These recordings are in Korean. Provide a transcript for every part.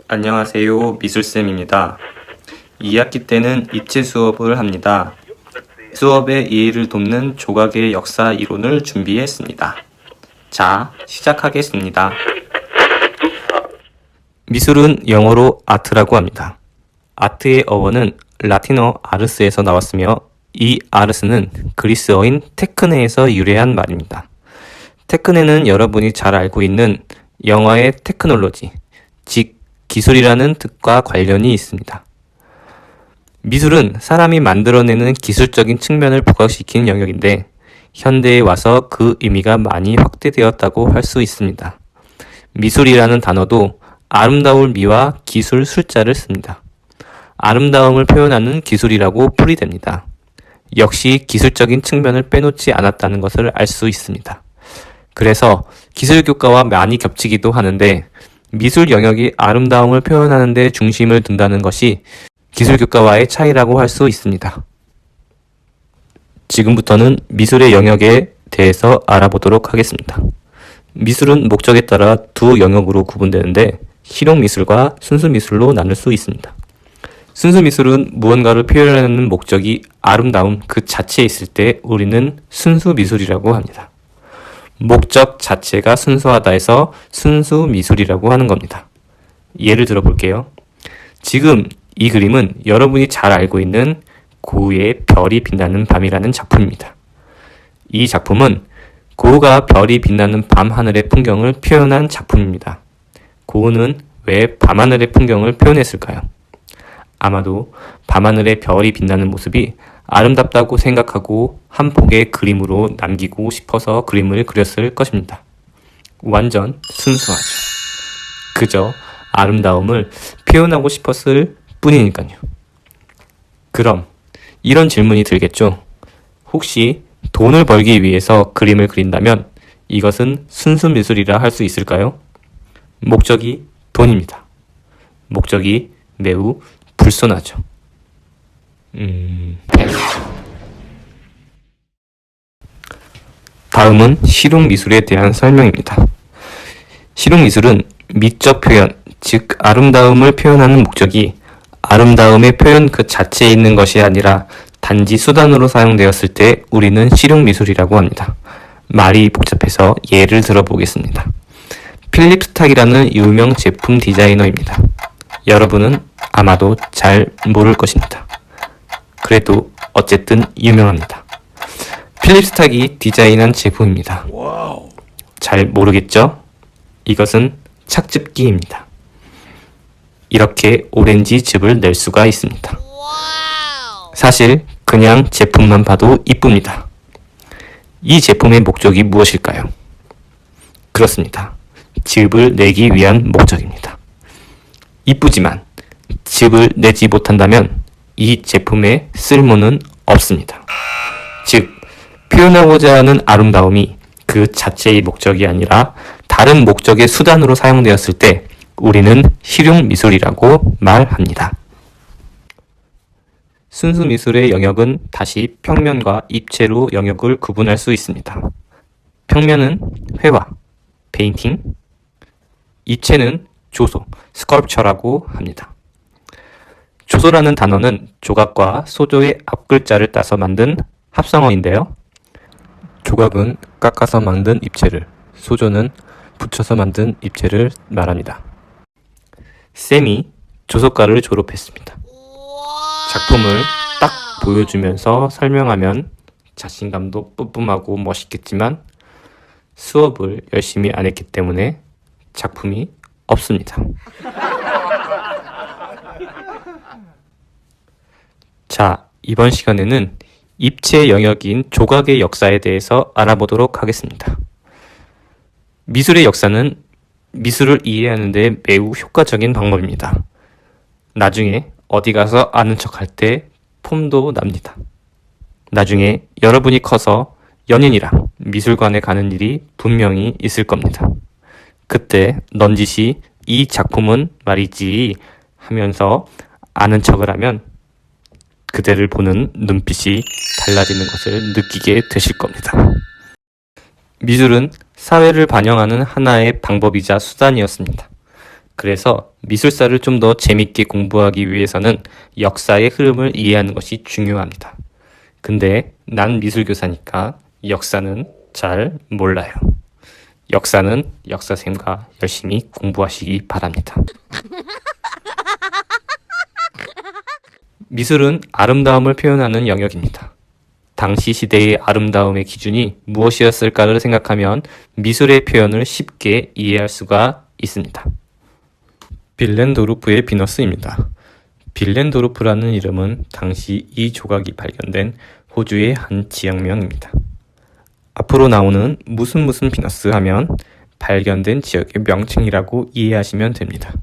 안녕하세요, 미술쌤입니다. 2학기 때는 입체 수업을 합니다. 수업의 이해를 돕는 조각의 역사 이론을 준비했습니다. 자, 시작하겠습니다. 미술은 영어로 아트라고 합니다. 아트의 어원은 라틴어 아르스에서 나왔으며 이 아르스는 그리스어인 테크네에서 유래한 말입니다. 테크네는 여러분이 잘 알고 있는 영어의 테크놀로지, 즉 기술이라는 뜻과 관련이 있습니다. 미술은 사람이 만들어내는 기술적인 측면을 부각시키는 영역인데 현대에 와서 그 의미가 많이 확대되었다고 할 수 있습니다. 미술이라는 단어도 아름다울 미와 기술 술자를 씁니다. 아름다움을 표현하는 기술이라고 풀이됩니다. 역시 기술적인 측면을 빼놓지 않았다는 것을 알 수 있습니다. 그래서 기술교과와 많이 겹치기도 하는데 미술 영역이 아름다움을 표현하는 데 중심을 둔다는 것이 기술교과와의 차이라고 할 수 있습니다. 지금부터는 미술의 영역에 대해서 알아보도록 하겠습니다. 미술은 목적에 따라 두 영역으로 구분되는데 실용미술과 순수미술로 나눌 수 있습니다. 순수미술은 무언가를 표현하는 목적이 아름다움 그 자체에 있을 때 우리는 순수미술이라고 합니다. 목적 자체가 순수하다 해서 순수미술이라고 하는 겁니다. 예를 들어 볼게요. 지금 이 그림은 여러분이 잘 알고 있는 고흐의 별이 빛나는 밤이라는 작품입니다. 이 작품은 고흐가 별이 빛나는 밤하늘의 풍경을 표현한 작품입니다. 고흐는 왜 밤하늘의 풍경을 표현했을까요? 아마도 밤하늘의 별이 빛나는 모습이 아름답다고 생각하고 한 폭의 그림으로 남기고 싶어서 그림을 그렸을 것입니다. 완전 순수하죠. 그저 아름다움을 표현하고 싶었을 뿐이니까요. 그럼 이런 질문이 들겠죠. 혹시 돈을 벌기 위해서 그림을 그린다면 이것은 순수미술이라 할 수 있을까요? 목적이 돈입니다. 목적이 매우 불손하죠. 다음은 실용미술에 대한 설명입니다. 실용미술은 미적 표현, 즉 아름다움을 표현하는 목적이 아름다움의 표현 그 자체에 있는 것이 아니라 단지 수단으로 사용되었을 때 우리는 실용미술이라고 합니다. 말이 복잡해서 예를 들어보겠습니다. 필립 스탁이라는 유명 제품 디자이너입니다. 여러분은 아마도 잘 모를 것입니다. 그래도 어쨌든 유명합니다. 필립 스탁이 디자인한 제품입니다. 잘 모르겠죠? 이것은 착즙기입니다. 이렇게 오렌지 즙을 낼 수가 있습니다. 사실 그냥 제품만 봐도 이쁩니다. 이 제품의 목적이 무엇일까요? 그렇습니다. 즙을 내기 위한 목적입니다. 이쁘지만 즙을 내지 못한다면 이 제품의 쓸모는 없습니다. 즉, 표현하고자 하는 아름다움이 그 자체의 목적이 아니라 다른 목적의 수단으로 사용되었을 때 우리는 실용미술이라고 말합니다. 순수미술의 영역은 다시 평면과 입체로 영역을 구분할 수 있습니다. 평면은 회화, 페인팅, 입체는 조소, 스컬프처라고 합니다. 조소라는 단어는 조각과 소조의 앞글자를 따서 만든 합성어인데요. 조각은 깎아서 만든 입체를, 소조는 붙여서 만든 입체를 말합니다. 쌤이 조소과를 졸업했습니다. 작품을 딱 보여주면서 설명하면 자신감도 뿜뿜하고 멋있겠지만 수업을 열심히 안 했기 때문에 작품이 없습니다. 자, 이번 시간에는 입체 영역인 조각의 역사에 대해서 알아보도록 하겠습니다. 미술의 역사는 미술을 이해하는 데 매우 효과적인 방법입니다. 나중에 어디 가서 아는 척 할 때 폼도 납니다. 나중에 여러분이 커서 연인이랑 미술관에 가는 일이 분명히 있을 겁니다. 그때 넌지시 이 작품은 말이지 하면서 아는 척을 하면 그대를 보는 눈빛이 달라지는 것을 느끼게 되실 겁니다. 미술은 사회를 반영하는 하나의 방법이자 수단이었습니다. 그래서 미술사를 좀 더 재밌게 공부하기 위해서는 역사의 흐름을 이해하는 것이 중요합니다. 근데 난 미술교사니까 역사는 잘 몰라요. 역사는 역사쌤과 열심히 공부하시기 바랍니다. 미술은 아름다움을 표현하는 영역입니다. 당시 시대의 아름다움의 기준이 무엇이었을까를 생각하면 미술의 표현을 쉽게 이해할 수가 있습니다. 빌렌도르프의 비너스입니다. 빌렌도르프라는 이름은 당시 이 조각이 발견된 호주의 한 지역명입니다. 앞으로 나오는 무슨 비너스 하면 발견된 지역의 명칭이라고 이해하시면 됩니다.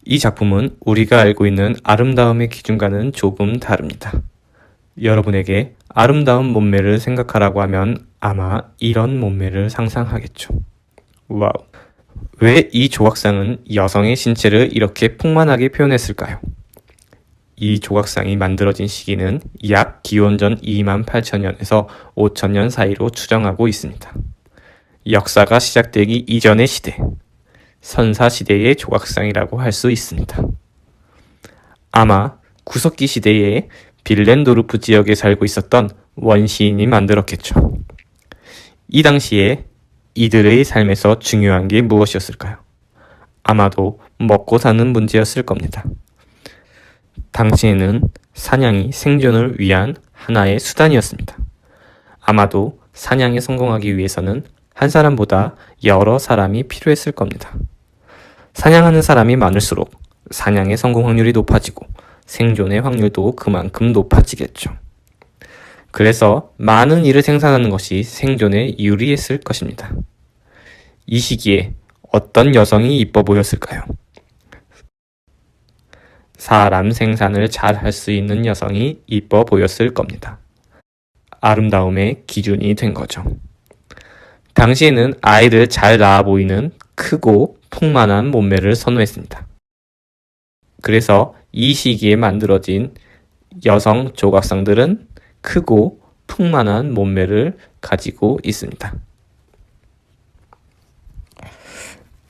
이 작품은 우리가 알고 있는 아름다움의 기준과는 조금 다릅니다. 여러분에게 아름다운 몸매를 생각하라고 하면 아마 이런 몸매를 상상하겠죠. 와우. 왜 이 조각상은 여성의 신체를 이렇게 풍만하게 표현했을까요? 이 조각상이 만들어진 시기는 약 기원전 28,000년에서 5,000년 사이로 추정하고 있습니다. 역사가 시작되기 이전의 시대, 선사시대의 조각상이라고 할 수 있습니다. 아마 구석기 시대에 빌렌도르프 지역에 살고 있었던 원시인이 만들었겠죠. 이 당시에 이들의 삶에서 중요한 게 무엇이었을까요? 아마도 먹고 사는 문제였을 겁니다. 당시에는 사냥이 생존을 위한 하나의 수단이었습니다. 아마도 사냥에 성공하기 위해서는 한 사람보다 여러 사람이 필요했을 겁니다. 사냥하는 사람이 많을수록 사냥의 성공 확률이 높아지고 생존의 확률도 그만큼 높아지겠죠. 그래서 많은 일을 생산하는 것이 생존에 유리했을 것입니다. 이 시기에 어떤 여성이 이뻐 보였을까요? 사람 생산을 잘 할 수 있는 여성이 이뻐 보였을 겁니다. 아름다움의 기준이 된 거죠. 당시에는 아이들 잘 낳아 보이는 크고 풍만한 몸매를 선호했습니다. 그래서 이 시기에 만들어진 여성 조각상들은 크고 풍만한 몸매를 가지고 있습니다.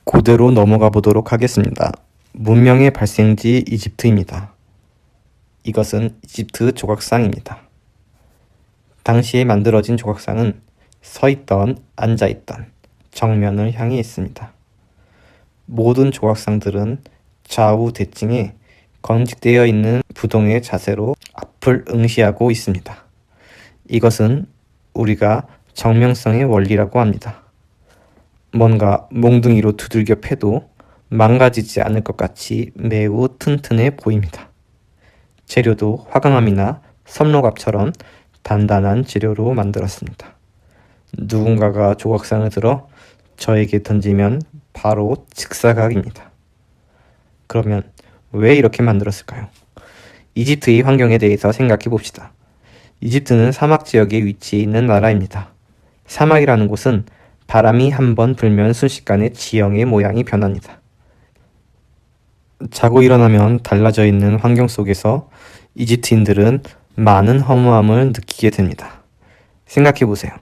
고대로 넘어가 보도록 하겠습니다. 문명의 발생지 이집트입니다. 이것은 이집트 조각상입니다. 당시에 만들어진 조각상은 서있던, 앉아있던, 정면을 향해 있습니다. 모든 조각상들은 좌우 대칭에 건직되어 있는 부동의 자세로 앞을 응시하고 있습니다. 이것은 우리가 정명성의 원리라고 합니다. 뭔가 몽둥이로 두들겨 패도 망가지지 않을 것 같이 매우 튼튼해 보입니다. 재료도 화강암이나 섭록압처럼 단단한 재료로 만들었습니다. 누군가가 조각상을 들어 저에게 던지면 바로 직사각입니다. 그러면 왜 이렇게 만들었을까요? 이집트의 환경에 대해서 생각해 봅시다. 이집트는 사막 지역에 위치해 있는 나라입니다. 사막이라는 곳은 바람이 한번 불면 순식간에 지형의 모양이 변합니다. 자고 일어나면 달라져 있는 환경 속에서 이집트인들은 많은 허무함을 느끼게 됩니다. 생각해 보세요.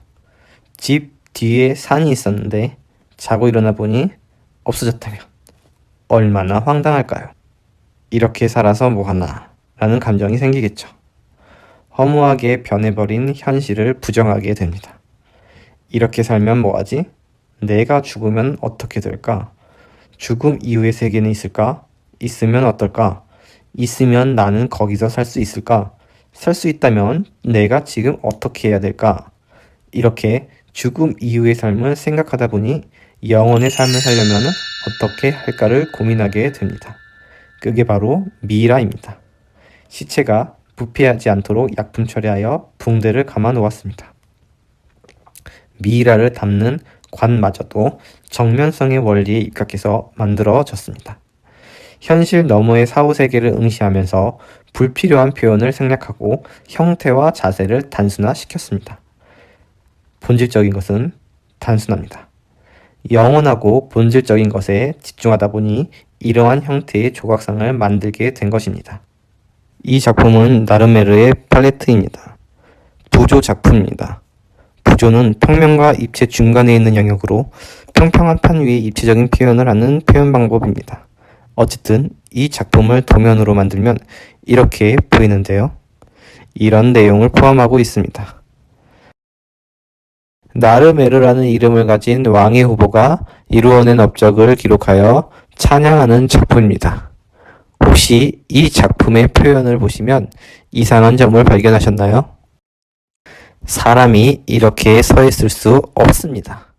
집 뒤에 산이 있었는데 자고 일어나 보니 없어졌다면 얼마나 황당할까요? 이렇게 살아서 뭐하나 라는 감정이 생기겠죠. 허무하게 변해버린 현실을 부정하게 됩니다. 이렇게 살면 뭐하지? 내가 죽으면 어떻게 될까? 죽음 이후의 세계는 있을까? 있으면 어떨까? 있으면 나는 거기서 살 수 있을까? 살 수 있다면 내가 지금 어떻게 해야 될까? 이렇게 죽음 이후의 삶을 생각하다 보니 영혼의 삶을 살려면 어떻게 할까를 고민하게 됩니다. 그게 바로 미이라입니다. 시체가 부패하지 않도록 약품 처리하여 붕대를 감아 놓았습니다. 미이라를 담는 관마저도 정면성의 원리에 입각해서 만들어졌습니다. 현실 너머의 사후세계를 응시하면서 불필요한 표현을 생략하고 형태와 자세를 단순화시켰습니다. 본질적인 것은 단순합니다. 영원하고 본질적인 것에 집중하다 보니 이러한 형태의 조각상을 만들게 된 것입니다. 이 작품은 나르메르의 팔레트입니다. 부조 작품입니다. 부조는 평면과 입체 중간에 있는 영역으로 평평한 판 위에 입체적인 표현을 하는 표현 방법입니다. 어쨌든 이 작품을 도면으로 만들면 이렇게 보이는데요. 이런 내용을 포함하고 있습니다. 나르메르라는 이름을 가진 왕의 후보가 이루어낸 업적을 기록하여 찬양하는 작품입니다. 혹시 이 작품의 표현을 보시면 이상한 점을 발견하셨나요? 사람이 이렇게 서 있을 수 없습니다.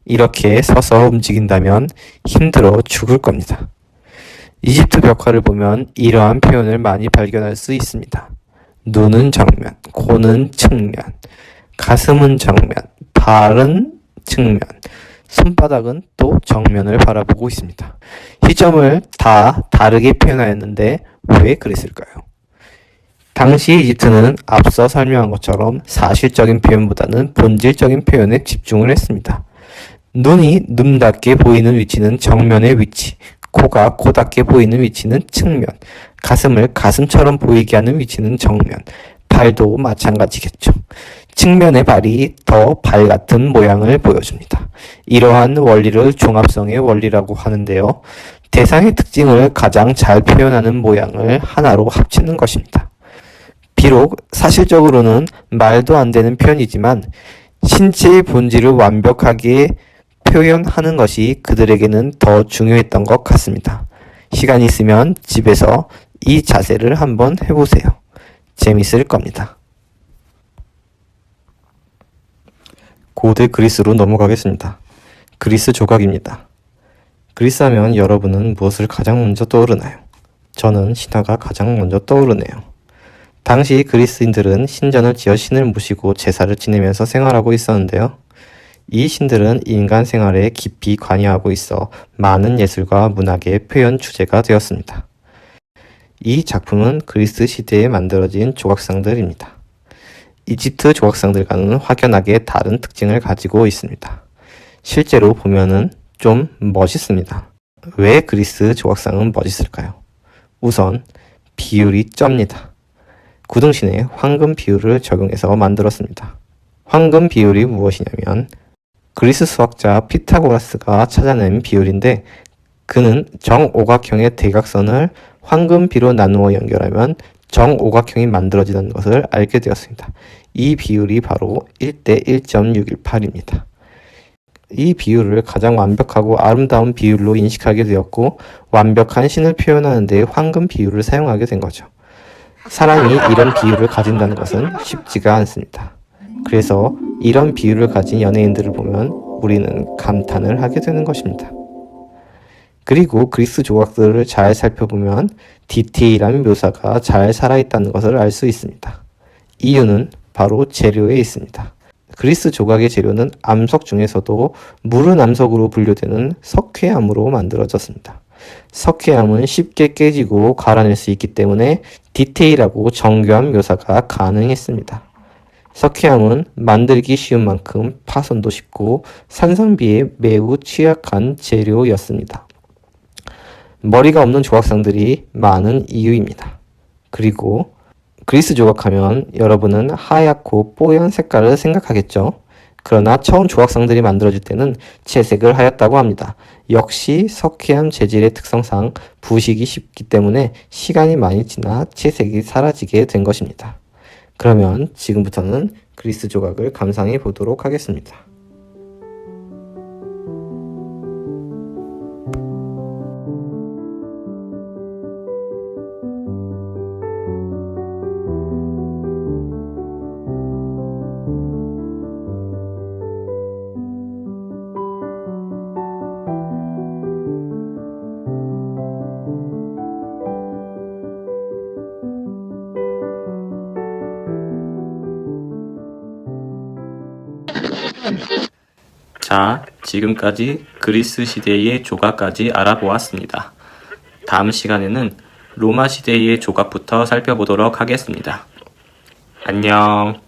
이렇게 서서 움직인다면 힘들어 죽을 겁니다. 이집트 벽화를 보면 이러한 표현을 많이 발견할 수 있습니다. 눈은 정면, 코는 측면, 가슴은 정면, 발은 측면, 손바닥은 또 정면을 바라보고 있습니다. 시점을 다 다르게 표현하였는데 왜 그랬을까요? 당시 이집트는 앞서 설명한 것처럼 사실적인 표현보다는 본질적인 표현에 집중을 했습니다. 눈이 눈답게 보이는 위치는 정면의 위치, 코가 코답게 보이는 위치는 측면, 가슴을 가슴처럼 보이게 하는 위치는 정면, 발도 마찬가지겠죠. 측면의 발이 더 발 같은 모양을 보여줍니다. 이러한 원리를 종합성의 원리라고 하는데요. 대상의 특징을 가장 잘 표현하는 모양을 하나로 합치는 것입니다. 비록 사실적으로는 말도 안 되는 표현이지만 신체의 본질을 완벽하게 표현하는 것이 그들에게는 더 중요했던 것 같습니다. 시간이 있으면 집에서 이 자세를 한번 해보세요. 재밌을 겁니다. 고대 그리스로 넘어가겠습니다. 그리스 조각입니다. 그리스 하면 여러분은 무엇을 가장 먼저 떠오르나요? 저는 신화가 가장 먼저 떠오르네요. 당시 그리스인들은 신전을 지어 신을 모시고 제사를 지내면서 생활하고 있었는데요. 이 신들은 인간 생활에 깊이 관여하고 있어 많은 예술과 문학의 표현 주제가 되었습니다. 이 작품은 그리스 시대에 만들어진 조각상들입니다. 이집트 조각상들과는 확연하게 다른 특징을 가지고 있습니다. 실제로 보면은 좀 멋있습니다. 왜 그리스 조각상은 멋있을까요? 우선 비율이 쩝니다. 구등신에 황금 비율을 적용해서 만들었습니다. 황금 비율이 무엇이냐면 그리스 수학자 피타고라스가 찾아낸 비율인데 그는 정오각형의 대각선을 황금비로 나누어 연결하면 정오각형이 만들어지는 것을 알게 되었습니다. 이 비율이 바로 1대 1.618입니다. 이 비율을 가장 완벽하고 아름다운 비율로 인식하게 되었고 완벽한 신을 표현하는 데 황금 비율을 사용하게 된 거죠. 사람이 이런 비율을 가진다는 것은 쉽지가 않습니다. 그래서 이런 비율을 가진 연예인들을 보면 우리는 감탄을 하게 되는 것입니다. 그리고 그리스 조각들을 잘 살펴보면 디테일한 묘사가 잘 살아있다는 것을 알 수 있습니다. 이유는 바로 재료에 있습니다. 그리스 조각의 재료는 암석 중에서도 무른 암석으로 분류되는 석회암으로 만들어졌습니다. 석회암은 쉽게 깨지고 갈아낼 수 있기 때문에 디테일하고 정교한 묘사가 가능했습니다. 석회암은 만들기 쉬운 만큼 파손도 쉽고 산성비에 매우 취약한 재료였습니다. 머리가 없는 조각상들이 많은 이유입니다. 그리고 그리스 조각하면 여러분은 하얗고 뽀얀 색깔을 생각하겠죠. 그러나 처음 조각상들이 만들어질 때는 채색을 하였다고 합니다. 역시 석회암 재질의 특성상 부식이 쉽기 때문에 시간이 많이 지나 채색이 사라지게 된 것입니다. 그러면 지금부터는 그리스 조각을 감상해 보도록 하겠습니다. 자, 지금까지 그리스 시대의 조각까지 알아보았습니다. 다음 시간에는 로마 시대의 조각부터 살펴보도록 하겠습니다. 안녕.